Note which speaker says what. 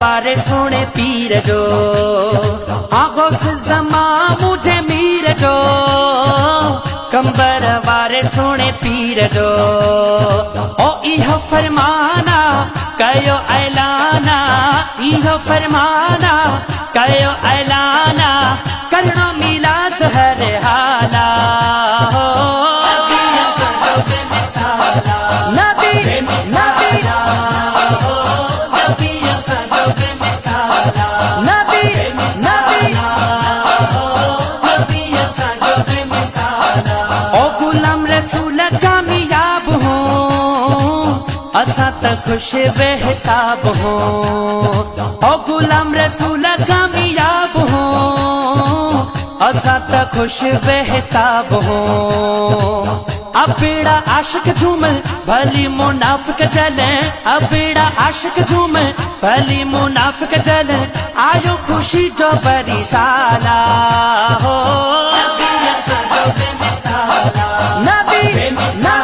Speaker 1: पारे सोने पीर जो आगो से जमा मुझे मीर जो कंबर वारे सोने पीर जो ओ इहो फरमाना कयो ऐलाना इहो फरमाना कयो ऐलाना करनो मिलाद हर हाला हो नबी नबी नबी ओ गुलाम रसूल कामयाब हो असा त खुश बेहिसाब हो ओ गुलाम रसूल कामयाब हो असा त खुश बेहिसाब हो अबेड़ा आशिक झूम भली मुनाफिक जले अबेड़ा आशिक झूम भली मुनाफिक जले आयो खुशी जो बरी साला हो नबी नबी